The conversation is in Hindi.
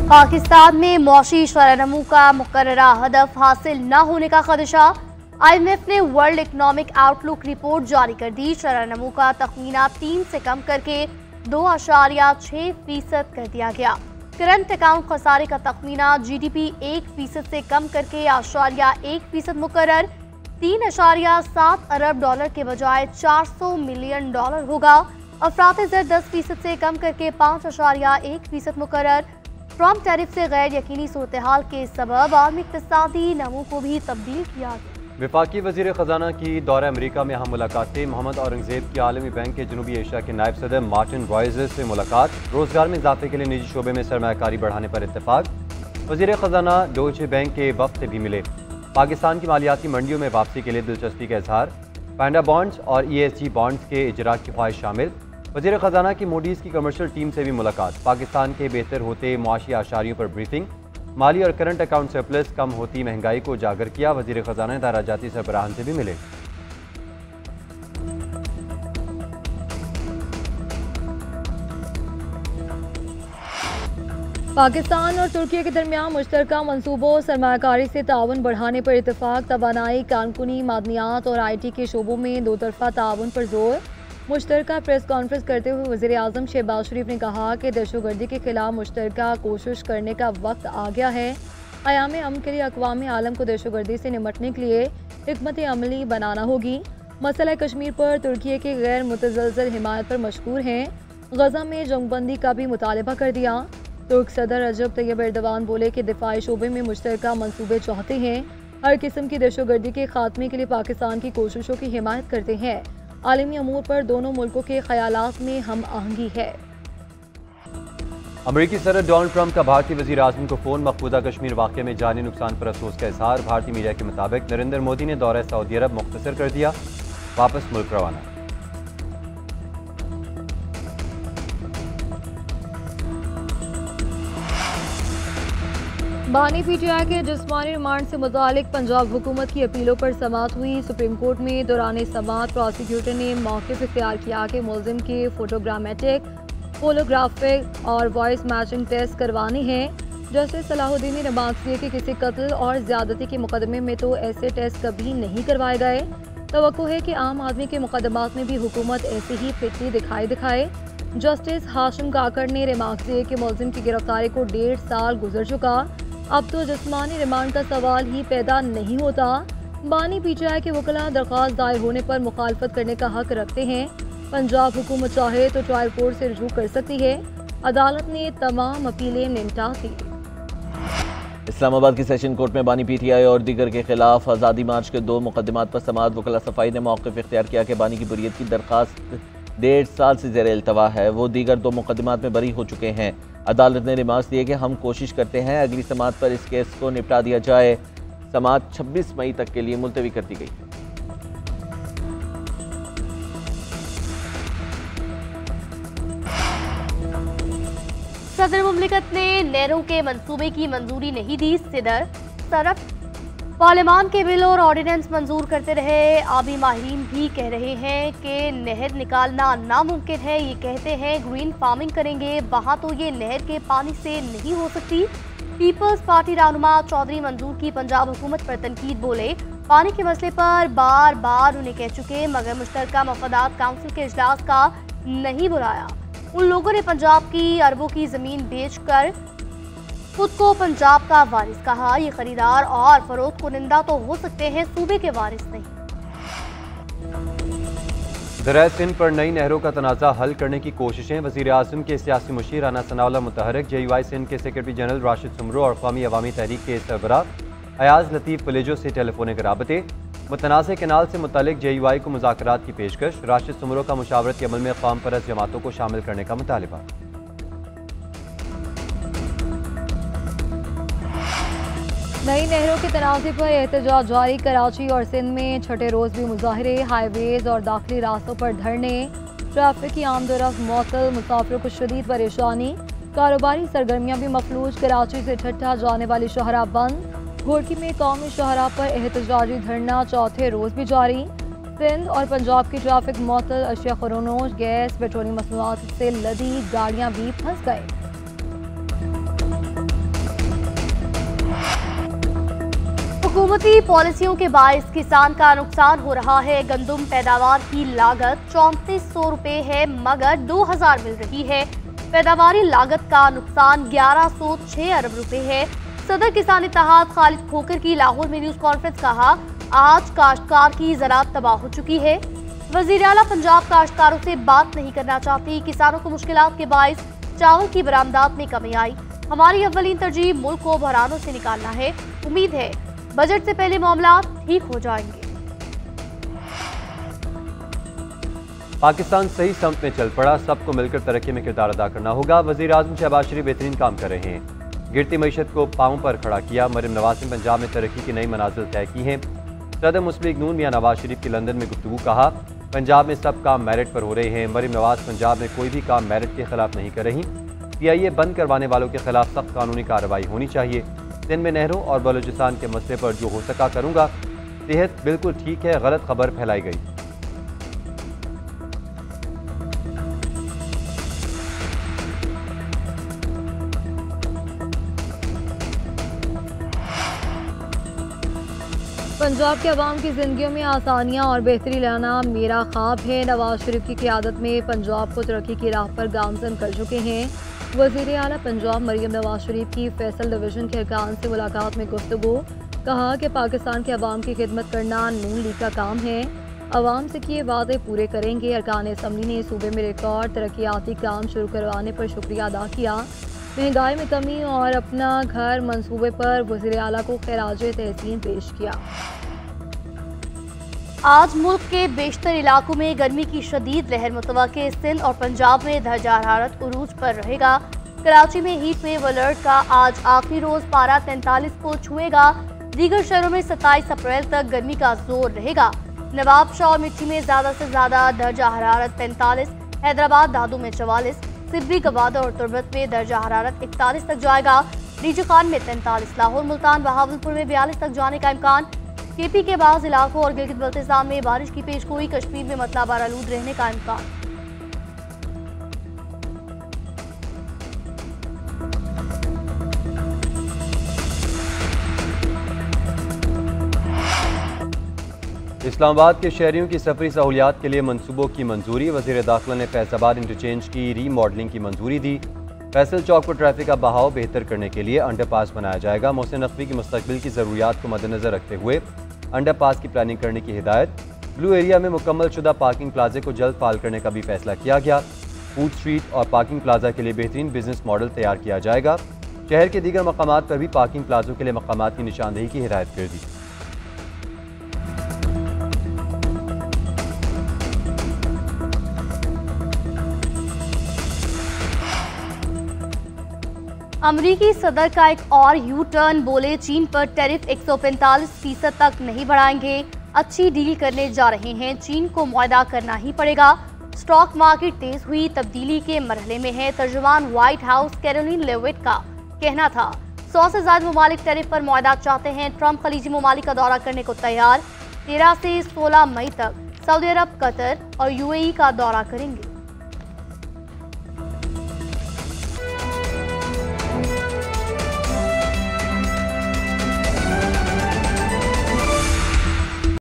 पाकिस्तान में मौशी शरह-ए-नमू का मुकर्ररा हदफ हासिल न होने का खदशा। IMF ने वर्ल्ड इकनॉमिक आउटलुक रिपोर्ट जारी कर दी। शरह-ए-नमू का तखमीना 3 से कम करके 2.6% कर दिया गया। करंट अकाउंट खसारे का तखमीना GDP 1% से कम करके 1% मुकर्रर 3.7 अरब डॉलर के बजाय 400 मिलियन डॉलर होगा। अफरात ज़र 10% से कम करके 5.1% मुकर्रर। ट्रम्प टैरिफ से गैर यकीनी सूरत हाल के सबब आलमी इक़्तिसादी नमू को भी तब्दील किया गया। वफाकी वज़ीर ख़जाना की दौरा अमरीका में अहम मुलाकातें। मोहम्मद औरंगज़ेब की आलमी बैंक के जनूबी एशिया के नायब सदर मार्टिन रॉयज़ से मुलाकात। रोज़गार में इजाफे के लिए निजी शोबे में सरमायाकारी बढ़ाने पर इत्तेफाक। वज़ीर ख़जाना डोइचे बैंक के वफ़द से भी मिले। पाकिस्तान की मालियाती मंडियों में वापसी के लिए दिलचस्पी का इजहार। पैंडा बॉन्ड्स और ESG बॉन्ड्स के इजरा की ख्वाहिश शामिल। वज़ीर ख़जाना की मूडीज़ की कमर्शियल टीम से भी मुलाकात। पाकिस्तान के बेहतर होते मुआशी आशारियों पर ब्रीफिंग। माली और करंट अकाउंट सरप्लस कम होती महंगाई को उजागर किया। वज़ीर ख़जाना दराजाती सरबराहान से भी मिले। पाकिस्तान और तुर्की के दरमियान मुश्तरका मनसूबों सरमायाकारी से ताउन बढ़ाने पर इत्तेफाक। तवानाई, कारकुनी, मादनियात और IT के शोबों में दो तरफा ताउन पर जोर। मुश्तरका प्रेस कॉन्फ्रेंस करते हुए वज़ीर आज़म शहबाज शरीफ ने कहा कि दहशतगर्दी के खिलाफ मुश्तरका कोशिश करने का वक्त आ गया है। क़याम अमन के लिए अक़वाम आलम को दहशतगर्दी से निपटने के लिए हिकमत अमली बनाना होगी। मसला कश्मीर पर तुर्की के गैर मुतज़लज़ल हिमायत पर मशकूर हैं। गज़ा में जंगबंदी का भी मुतालबा कर दिया। तुर्क सदर रजब तैयब एर्दोगान बोले कि दिफाई शोबे में मुश्तरका मनसूबे चाहते हैं। हर किस्म की दहशतगर्दी के खात्मे के लिए पाकिस्तान की कोशिशों की हिमायत करते हैं। आलमी अमूर पर दोनों मुल्कों के ख्यालात में हम आहंगी है। अमरीकी सदर डोनाल्ड ट्रंप का भारतीय वज़ीर आज़म को फ़ोन। मकबूजा कश्मीर वाक़े में जानी नुकसान पर अफसोस का इजहार। भारतीय मीडिया के मुताबिक नरेंद्र मोदी ने दौरा सऊदी अरब मुख्तसर कर दिया। वापस मुल्क रवाना। बानी PTI के जिस्मानी रिमांड से मुतालिक पंजाब हुकूमत की अपीलों पर समाअत हुई। सुप्रीम कोर्ट में दौरान समाअत प्रोसिक्यूटर ने मौक़िफ़ इख्तियार किया कि मुल्ज़िम के फोटोग्रामेटिक, पोलोग्राफिक और वॉइस मैचिंग टेस्ट करवाने हैं। जस्टिस सलाहुद्दीन ने रिमार्क्स दिए कि किसी कत्ल और ज़्यादती के मुकदमे में तो ऐसे टेस्ट कभी नहीं करवाए गए। तवक्को है कि आम आदमी के मुकदमात में भी हुकूमत ऐसे ही फिटली दिखाए। जस्टिस हाशिम काकड़ ने रिमार्क्स दिए कि मुल्ज़िम की गिरफ्तारी को 1.5 साल गुजर चुका, अब तो जिस्मानी रिमांड का सवाल ही पैदा नहीं होता। बानी PTI के वकला दरख्वास्त दायर होने पर मुखालफत करने का हक रखते हैं। पंजाब हुकूमत चाहे तो ट्रायल कोर्ट से रुजू कर सकती है। अदालत ने तमाम अपीलें निपटा दी। इस्लामाबाद की सेशन कोर्ट में बानी PTI और दीगर के खिलाफ आज़ादी मार्च के 2 मुकदमात पर समाअत। वकला सफाई ने मौक़िफ़ इख्तियार किया कि बानी की बुरियत की दरख्वास्त 1.5 साल से ज़ेर इल्तवा है। वो दीगर 2 मुकदमात में बरी हो चुके हैं। अदालत ने रिमार्क्स दिए कि हम कोशिश करते हैं अगली समाअत पर इस केस को निपटा दिया जाए। समाअत 26 मई तक के लिए मुलतवी कर दी गई। सदर मुमलिकत ने नेहरू के मंसूबे की मंजूरी नहीं दी। सदर सरफ पार्लियामान के बिल और ऑर्डिनेंस मंजूर करते रहे। आबी माहिरीन भी कह रहे हैं कि नहर निकालना नामुमकिन है। ये कहते हैं ग्रीन फार्मिंग करेंगे, वहाँ तो ये नहर के पानी से नहीं हो सकती। पीपल्स पार्टी रहनुमा चौधरी मंजूर की पंजाब हुकूमत पर तनकीद। बोले पानी के मसले पर बार बार उन्हें कह चुके, मगर मुश्तरका मफादात काउंसिल के इजलास का नहीं बुलाया। उन लोगों ने पंजाब की अरबों की जमीन बेचकर खुद को पंजाब का वारिस कहा। ये खरीदार और फरोख्त कुनिंदा तो हो सकते हैं, सूबे के वारिस नहीं। ज़राए सिंध पर नई नहरों का तनाज़ा हल करने की कोशिशें। वज़ीर आज़म के सियासी मुशीर राना सनाउल्लाह मुतहरिक, JUI सिंध के सेक्रेटरी जनरल राशिद सुमरो और क़ौमी अवामी तहरीक के सरबराह अयाज लतीफ़ पुलेजो से टेलीफोनिक राबते। मुतनाज़ कैनाल से मुतालिक JUI को मुज़ाकरात की पेशकश। राशिद सुमरो का मुशावरती अमल में कौम परस्त जमातों को शामिल करने का मुतालिबा। नई नहरों के तनाज़े पर एहतजाज जारी। कराची और सिंध में छठे रोज़ भी मुजाहरे। हाईवेज और दाखिली रास्तों पर धरने। ट्रैफिक की आमदोरफ्त मअतल, मुसाफिरों को शदीद परेशानी। कारोबारी सरगर्मियाँ भी मफलूज। कराची से ठट्ठा जाने वाली शाहराह बंद। घोड़की में कौमी शाहराह पर एहतजाजी धरना चौथे रोज़ भी जारी। सिंध और पंजाब की ट्रैफिक मअतल। अशिया ख़ुरोनोश, गैस, पेट्रोलियम मसनूआत से लदी गाड़ियाँ भी फंस गए। हुकूमती पॉलिसियों के बायस किसान का नुकसान हो रहा है। गंदम पैदावार की लागत 3400 रुपए है मगर 2000 मिल रही है। पैदावारी लागत का नुकसान 1106 अरब रुपए है। सदर किसान इत्तेहाद खालिद खोकर की लाहौर में न्यूज कॉन्फ्रेंस कहा, आज काश्तकार की ज़राअत तबाह हो चुकी है। वज़ीर आला पंजाब काश्तकारों से बात नहीं करना चाहती। किसानों को मुश्किलात के बायस चावल की बरामदात में कमी आई। हमारी अव्वलीन तरजीह मुल्क को बहरानों से निकालना है। उम्मीद है बजट से पहले मामला ठीक हो जाएंगे। पाकिस्तान सही समत में चल पड़ा, सबको मिलकर तरक्की में किरदार अदा करना होगा। वज़ीर आज़म शहबाज शरीफ बेहतरीन काम कर रहे हैं। गिरती मईशत को पाँव पर खड़ा किया। मरीम नवाज ने पंजाब में तरक्की की नई मनाजिल तय की हैं। सदर मुस्लिम लीग नून मियां नवाज शरीफ की लंदन में गुफ्तगू। कहा, पंजाब में सब काम मेरिट पर हो रहे हैं। मरीम नवाज पंजाब में कोई भी काम मेरिट के खिलाफ नहीं कर रही। PIA बंद करवाने वालों के खिलाफ सख्त कानूनी कार्रवाई होनी चाहिए। सिंध में नहरों और बलूचिस्तान के मसले पर जो हो सका करूंगा। सेहत बिल्कुल ठीक है, गलत खबर फैलाई गई। पंजाब के अवाम की ज़िंदगियों में आसानियाँ और बेहतरी लाना मेरा ख्वाब है। नवाज शरीफ की क़यादत में पंजाब को तरक्की की राह पर गामजन कर चुके हैं। वज़ीर आला पंजाब मरीम नवाज शरीफ की फैसल डिवीज़न के अरकान से मुलाकात में गुफ्तगू। कहा कि पाकिस्तान के अवाम की खिदमत करना नून लीग का काम है। अवाम से किए वादे पूरे करेंगे। अरकान असम्बली ने सूबे में रिकॉर्ड तरक्याती काम शुरू करवाने पर शुक्रिया अदा किया। महंगाई में कमी और अपना घर मंसूबे पर वज़ीर आला को खिराज तहसीन पेश किया। आज मुल्क के बेशतर इलाकों में गर्मी की शदीद लहर मुतवक्के। सिंध और पंजाब में दर्जा हरारत उरूज पर रहेगा। कराची में हीट वेव अलर्ट का आज आखिरी रोज पारा 43 को छुएगा। दीगर शहरों में 27 अप्रैल तक गर्मी का जोर रहेगा। नवाबशाह और मिट्टी में ज्यादा से ज्यादा दर्जा हरारत 45, हैदराबाद दादू में 44, सिब्बी गवादर और तुरबत में दर्जा हरारत 41 तक जाएगा। डीजी खान में 43, लाहौर मुल्तान बहावलपुर में 42 तक जाने का इम्कान। KP के बाज़ इलाकों और गिलगित बल्तिस्तान में बारिश की पेशगोई। कश्मीर में मतलाबार आलूद रहने का इम्कान। इस्लामाबाद के शहरियों की सफरी सहूलियात के लिए मनसूबों की मंजूरी। वज़ीर दाखिला ने फैसलाबाद इंटरचेंज की रीमॉडलिंग की मंजूरी दी। फैसल चौक पर ट्रैफिक का बहाव बेहतर करने के लिए अंडरपास बनाया जाएगा। मोहसिन नकवी की मुस्तकबिल की ज़रूरियात को मद्देनजर रखते हुए अंडरपास की प्लानिंग करने की हिदायत। ब्लू एरिया में मुकम्मल शुदा पार्किंग प्लाजे को जल्द फाल करने का भी फैसला किया गया। फूड स्ट्रीट और पार्किंग प्लाजा के लिए बेहतरीन बिजनेस मॉडल तैयार किया जाएगा। शहर के दीगर मकामात पर भी पार्किंग प्लाजों के लिए मकामात की निशानदेही की हिदायत कर दी। अमरीकी सदर का एक और यू टर्न। बोले, चीन पर टैरिफ 145% तक नहीं बढ़ाएंगे। अच्छी डील करने जा रहे हैं। चीन को मुआहदा करना ही पड़ेगा। स्टॉक मार्केट तेज हुई, तब्दीली के मरहले में है। तर्जुमान व्हाइट हाउस कैरोलिन लेविट का कहना था, 100 से ज्यादा ममालिक टैरिफ पर मुआहदा चाहते हैं। ट्रंप खलीजी ममालिक का दौरा करने को तैयार। 13 से 16 मई तक सऊदी अरब, कतर और UAE का दौरा करेंगे।